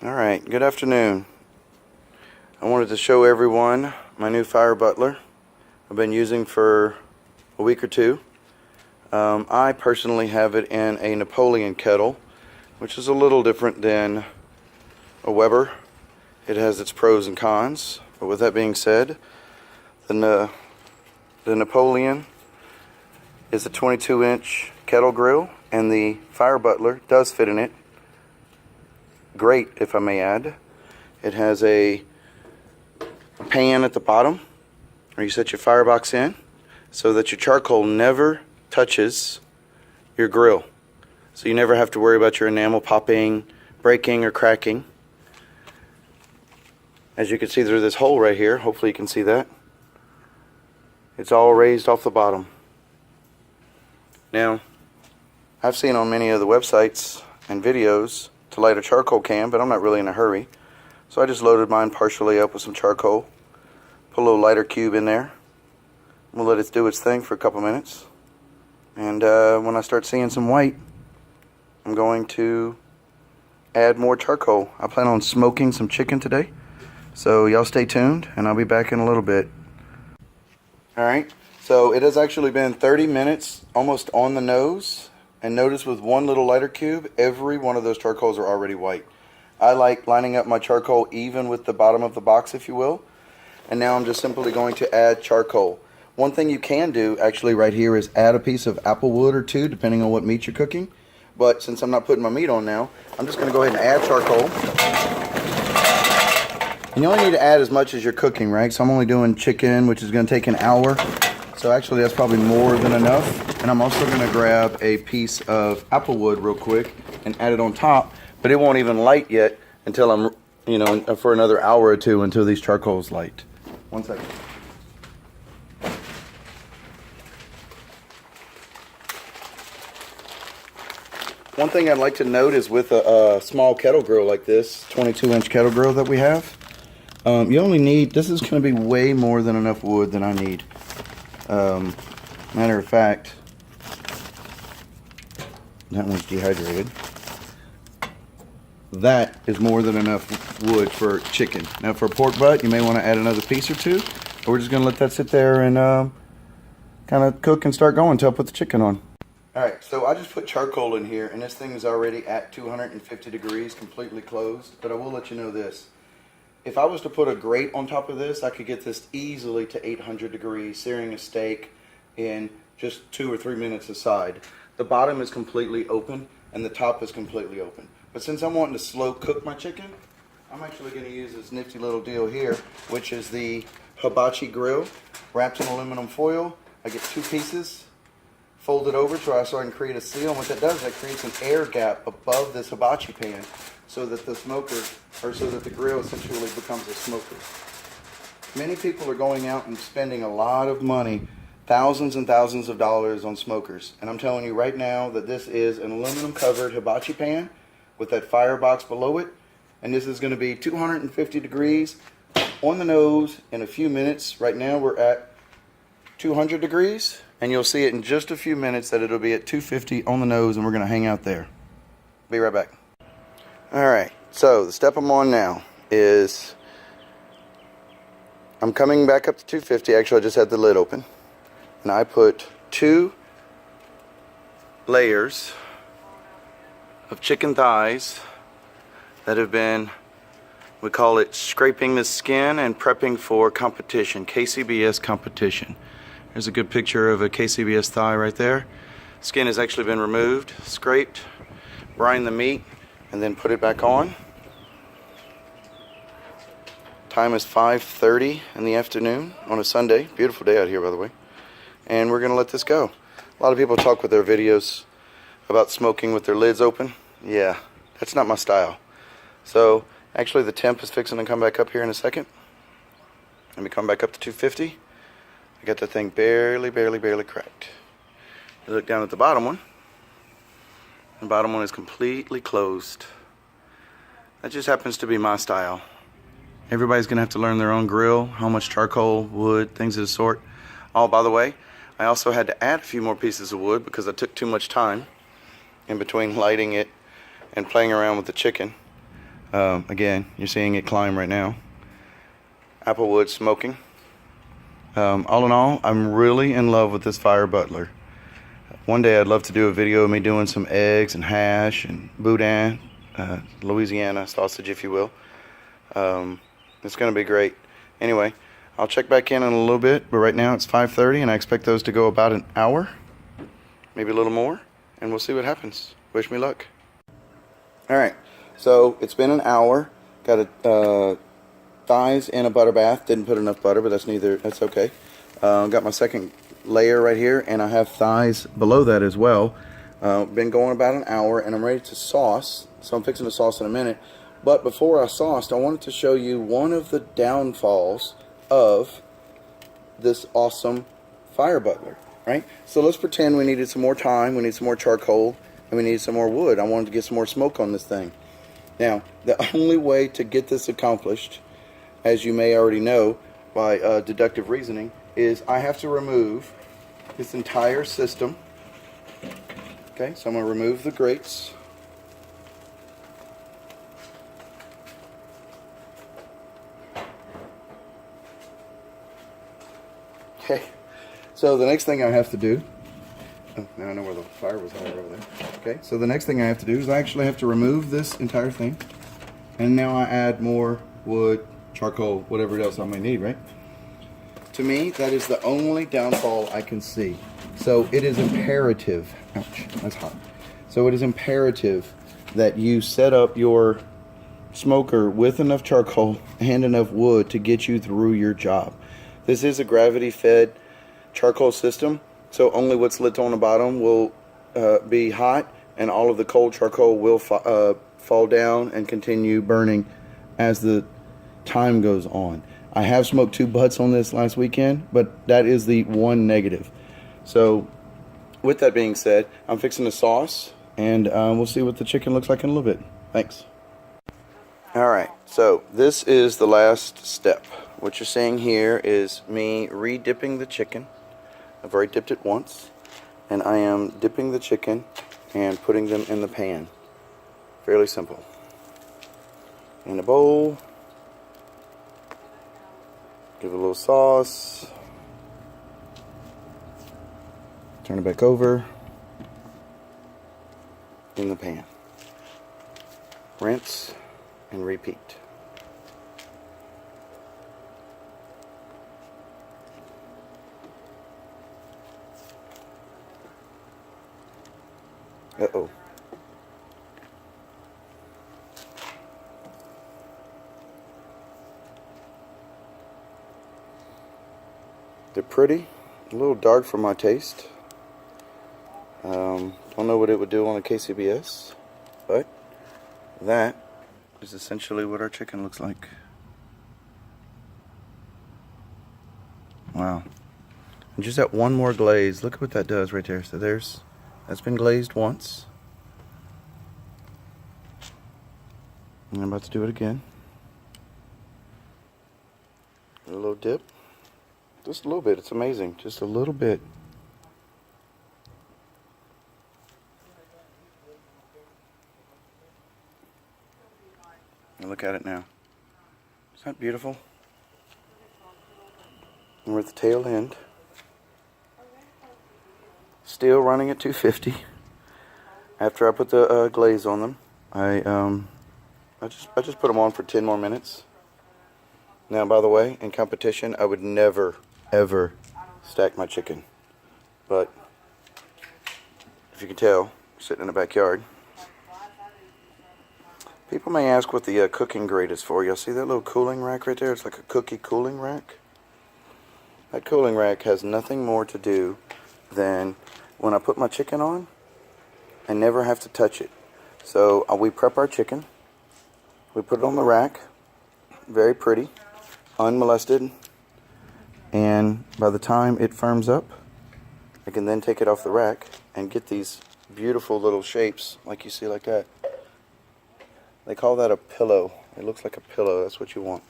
Alright, good afternoon. I wanted to show everyone my new Fire Butler I've been using for a week or two. I personally have it in a Napoleon kettle, which is a little different than a Weber. It has its pros and cons, but with that being said, the Napoleon is a 22-inch kettle grill, and the Fire Butler does fit in it. Great, if I may add. It has a pan at the bottom where you set your firebox in so that your charcoal never touches your grill. So you never have to worry about your enamel popping, breaking, or cracking. As you can see through this hole right here, hopefully you can see that. It's all raised off the bottom. Now, I've seen on many of the websites and videos to light a charcoal can, but I'm not really in a hurry. So I just loaded mine partially up with some charcoal. Put a little lighter cube in there. We'll let it do its thing for a couple minutes. And when I start seeing some white, I'm going to add more charcoal. I plan on smoking some chicken today. So y'all stay tuned, and I'll be back in a little bit. Alright, so it has actually been 30 minutes, almost on the nose. And notice with one little lighter cube, every one of those charcoals are already white. I like lining up my charcoal even with the bottom of the box, if you will. And now I'm just simply going to add charcoal. One thing you can do actually right here is add a piece of apple wood or two, depending on what meat you're cooking. But since I'm not putting my meat on now, I'm just going to go ahead and add charcoal. And you only need to add as much as you're cooking, right? So I'm only doing chicken, which is going to take an hour. So actually that's probably more than enough. And I'm also going to grab a piece of apple wood real quick and add it on top. But it won't even light yet until I'm, for another hour or two until these charcoals light. 1 second. One thing I'd like to note is with a small kettle grill like this, 22-inch kettle grill that we have, you only need, this is going to be way more than enough wood than I need. Matter of fact, that one's dehydrated. That is more than enough wood for chicken. Now for a pork butt, you may want to add another piece or two. But we're just going to let that sit there and kind of cook and start going until I put the chicken on. Alright, so I just put charcoal in here, and this thing is already at 250 degrees, completely closed. But I will let you know this. If I was to put a grate on top of this, I could get this easily to 800 degrees, searing a steak in just 2 or 3 minutes aside. The bottom is completely open, and the top is completely open. But since I'm wanting to slow cook my chicken, I'm actually going to use this nifty little deal here, which is the hibachi grill, wrapped in aluminum foil. I get 2 pieces, fold it over so I can create a seal. And what that does, that creates an air gap above this hibachi pan, so that the grill essentially becomes a smoker. Many people are going out and spending a lot of money, thousands and thousands of dollars on smokers. And I'm telling you right now that this is an aluminum covered hibachi pan with that firebox below it. And this is going to be 250 degrees on the nose in a few minutes. Right now we're at 200 degrees. And you'll see it in just a few minutes that it'll be at 250 on the nose, and we're going to hang out there. Be right back. Alright, so the step I'm on now is I'm coming back up to 250. Actually, I just had the lid open. And I put 2 layers of chicken thighs that have been, we call it scraping the skin and prepping for competition, KCBS competition. There's a good picture of a KCBS thigh right there. Skin has actually been removed, scraped, brine the meat, and then put it back on. Time is 5:30 in the afternoon on a Sunday. Beautiful day out here, by the way. And we're going to let this go. A lot of people talk with their videos about smoking with their lids open. Yeah, that's not my style. So actually the temp is fixing to come back up here in a second. Let me come back up to 250. I got the thing barely cracked. You look down at the bottom one. The bottom one is completely closed. That just happens to be my style. Everybody's going to have to learn their own grill, how much charcoal, wood, things of the sort. Oh, by the way, I also had to add a few more pieces of wood because I took too much time in between lighting it and playing around with the chicken. Again, you're seeing it climb right now. Applewood smoking. All in all, I'm really in love with this Fire Butler. One day I'd love to do a video of me doing some eggs and hash and boudin, Louisiana sausage, if you will. It's going to be great. Anyway, I'll check back in a little bit, but right now it's 5:30 and I expect those to go about an hour, maybe a little more, and we'll see what happens. Wish me luck. Alright, so it's been an hour. Got a thighs in a butter bath. Didn't put enough butter, but that's okay. Got my second layer right here, and I have thighs below that as well. Been going about an hour, and I'm ready to sauce. So I'm fixing the sauce in a minute. But before I sauced, I wanted to show you one of the downfalls of this awesome Fire Butler, right? So let's pretend we needed some more time, we need some more charcoal, and we need some more wood. I wanted to get some more smoke on this thing. Now, the only way to get this accomplished, as you may already know by deductive reasoning, is I have to remove this entire system. Okay, so I'm going to remove the grates. Okay, so the next thing I have to do, oh, now I know where the fire was over there. Okay, so the next thing I have to do is I actually have to remove this entire thing, and now I add more wood, charcoal, whatever else I may need, right? To me, that is the only downfall I can see. So it is imperative, ouch, that's hot. So it is imperative that you set up your smoker with enough charcoal and enough wood to get you through your job. This is a gravity-fed charcoal system, so only what's lit on the bottom will be hot, and all of the cold charcoal will fall down and continue burning as the time goes on. I have smoked 2 butts on this last weekend, but that is the one negative. So with that being said, I'm fixing the sauce, and we'll see what the chicken looks like in a little bit. Thanks. Alright, so this is the last step. What you're seeing here is me re-dipping the chicken. I've already dipped it once, and I am dipping the chicken and putting them in the pan. Fairly simple. In a bowl, give it a little sauce, turn it back over, in the pan. Rinse and repeat. Uh-oh. They're pretty, a little dark for my taste. Don't know what it would do on a KCBS, but that is essentially what our chicken looks like. Wow. And just that one more glaze, look at what that does right there. So that's been glazed once. And I'm about to do it again. A little dip. Just a little bit, it's amazing. Just a little bit. And look at it now. Isn't that beautiful? And we're at the tail end. Still running at 250. After I put the glaze on them, I just put them on for 10 more minutes. Now, by the way, in competition, I would never, ever stack my chicken. But if you can tell, I'm sitting in the backyard. People may ask what the cooking grate is for. Y'all see that little cooling rack right there? It's like a cookie cooling rack. That cooling rack has nothing more to do than when I put my chicken on, I never have to touch it. So we prep our chicken, we put it on the rack, very pretty, unmolested, and by the time it firms up, I can then take it off the rack and get these beautiful little shapes like you see like that. They call that a pillow. It looks like a pillow. That's what you want.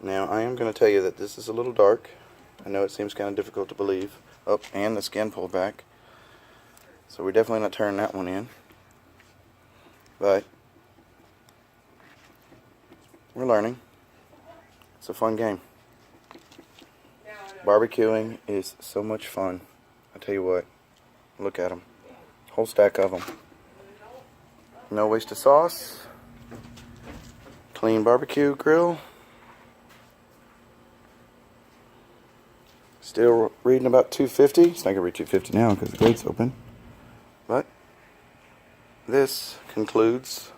Now I am going to tell you that this is a little dark. I know it seems kind of difficult to believe. Oh, and the skin pulled back. So we're definitely not turning that one in. but we're learning. It's a fun game. Barbecuing is so much fun. I tell you what, look at them. Whole stack of them. No waste of sauce. Clean barbecue grill. Still reading about 250. It's not going to read 250 now because the gate's open. But this concludes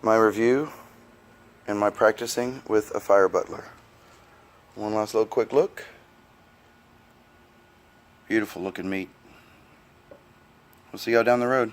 my review and my practicing with a Fire Butler. One last little quick look. Beautiful looking meat. We'll see y'all down the road.